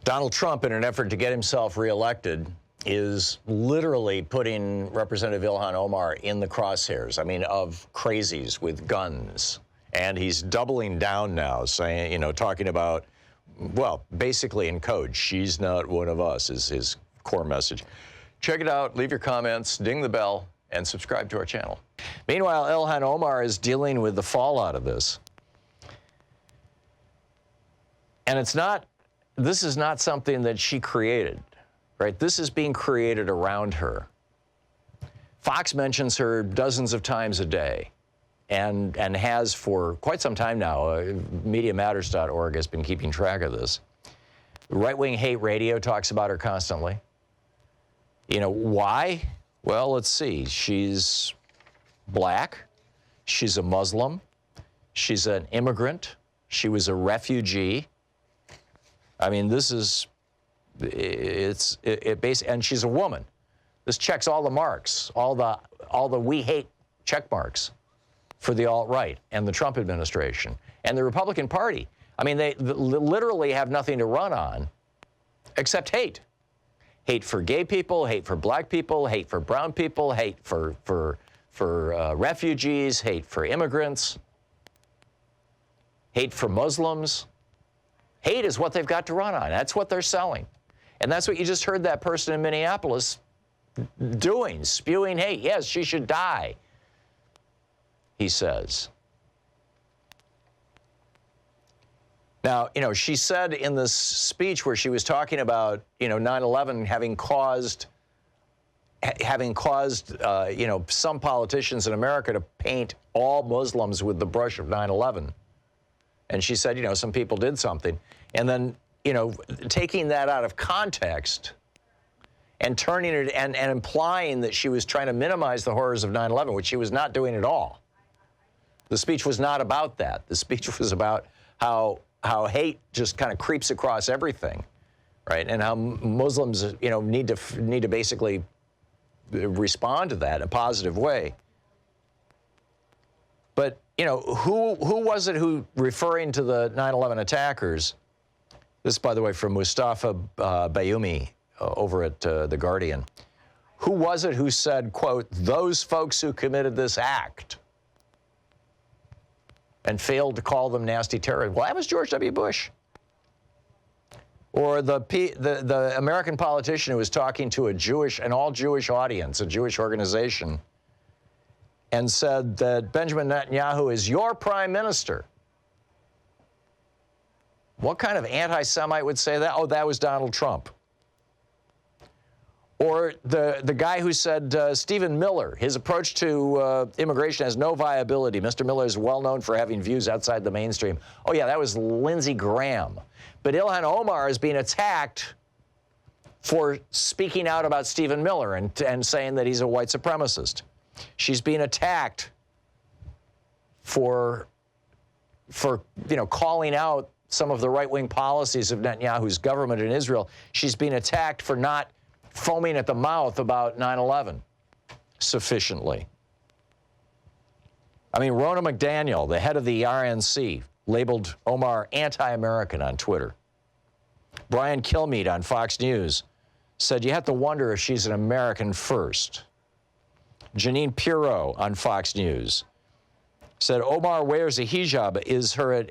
Donald Trump, in an effort to get himself reelected, is literally putting Representative Ilhan Omar in the crosshairs, I mean, of crazies with guns. And he's doubling down now, saying, you know, talking about, well, basically in code, she's not one of us, is his core message. Check it out, leave your comments, ding the bell, and subscribe to our channel. Meanwhile, Ilhan Omar is dealing with the fallout of this. And this is not something that she created, right? This is being created around her. Fox mentions her dozens of times a day and has for quite some time now. MediaMatters.org has been keeping track of this. Right-wing hate radio talks about her constantly. You know, why? Well, let's see. She's black. She's a Muslim. She's an immigrant. She was a refugee. I mean, this is, and she's a woman. This checks all the marks, all the we hate check marks for the alt-right and the Trump administration and the Republican Party. I mean, they literally have nothing to run on except hate. Hate for gay people, hate for black people, hate for brown people, hate for refugees, hate for immigrants, hate for Muslims. Hate is what they've got to run on. That's what they're selling. And that's what you just heard that person in Minneapolis doing, spewing hate. Yes, she should die, he says. Now, you know, she said in this speech where she was talking about, you know, 9/11 having caused, you know, some politicians in America to paint all Muslims with the brush of 9/11. And she said, you know, some people did something. And then, you know, taking that out of context and turning it and implying that she was trying to minimize the horrors of 9/11, which she was not doing at all. The speech was not about that. The speech was about how hate just kind of creeps across everything, right? And how Muslims, you know, need to basically respond to that in a positive way. But, you know, who was it who, referring to the 9/11 attackers, this, by the way, from Mustafa Bayoumi over at The Guardian, who was it who said, quote, those folks who committed this act, and failed to call them nasty terrorists? Well, that was George W. Bush. Or the American politician who was talking to an all-Jewish audience, a Jewish organization, and said that Benjamin Netanyahu is your prime minister. What kind of anti-Semite would say that? Oh, that was Donald Trump. Or the guy who said, Stephen Miller, his approach to immigration has no viability. Mr. Miller is well known for having views outside the mainstream. Oh, yeah, that was Lindsey Graham. But Ilhan Omar is being attacked for speaking out about Stephen Miller and saying that he's a white supremacist. She's being attacked for you know, calling out some of the right-wing policies of Netanyahu's government in Israel. She's being attacked for not foaming at the mouth about 9/11 sufficiently. I mean, Ronna McDaniel, the head of the RNC, labeled Omar anti-American on Twitter. Brian Kilmeade on Fox News said you have to wonder if she's an American first. Janine Pirro on Fox News said Omar wears a hijab. Is her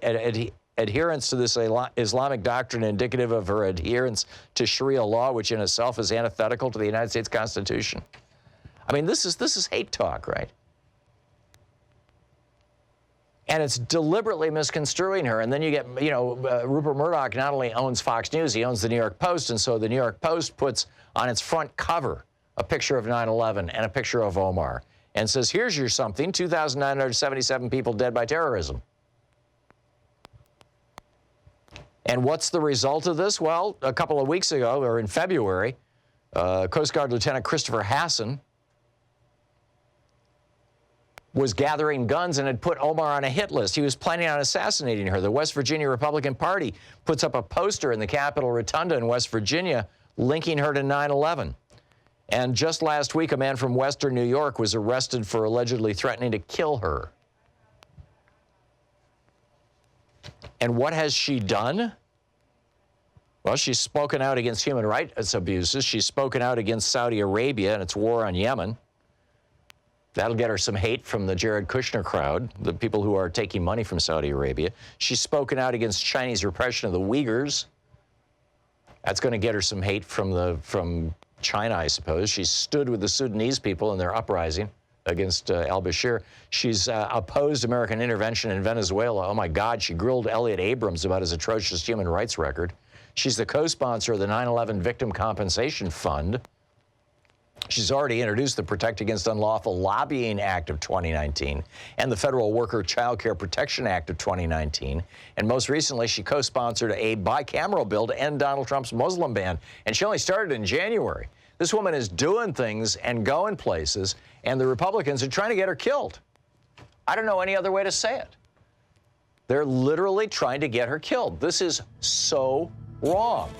adherence to this Islamic doctrine indicative of her adherence to Sharia law, which in itself is antithetical to the United States Constitution? I mean, this is hate talk, right? And it's deliberately misconstruing her. And then you get, you know, Rupert Murdoch not only owns Fox News, he owns the New York Post. And so the New York Post puts on its front cover a picture of 9/11 and a picture of Omar and says, here's your something, 2,977 people dead by terrorism. And what's the result of this? Well, a couple of weeks ago, or in February, Coast Guard Lieutenant Christopher Hasson was gathering guns and had put Omar on a hit list. He was planning on assassinating her. The West Virginia Republican Party puts up a poster in the Capitol Rotunda in West Virginia linking her to 9/11. And just last week, a man from Western New York was arrested for allegedly threatening to kill her. And what has she done? Well, she's spoken out against human rights abuses. She's spoken out against Saudi Arabia and its war on Yemen. That'll get her some hate from the Jared Kushner crowd, the people who are taking money from Saudi Arabia. She's spoken out against Chinese repression of the Uyghurs. That's going to get her some hate from China, I suppose. She stood with the Sudanese people in their uprising against al-Bashir. She's opposed American intervention in Venezuela. Oh, my God, she grilled Elliot Abrams about his atrocious human rights record. She's the co-sponsor of the 9/11 Victim Compensation Fund. She's already introduced the Protect Against Unlawful Lobbying Act of 2019 and the Federal Worker Child Care Protection Act of 2019. And most recently, she co-sponsored a bicameral bill to end Donald Trump's Muslim ban. And she only started in January. This woman is doing things and going places, and the Republicans are trying to get her killed. I don't know any other way to say it. They're literally trying to get her killed. This is so wrong.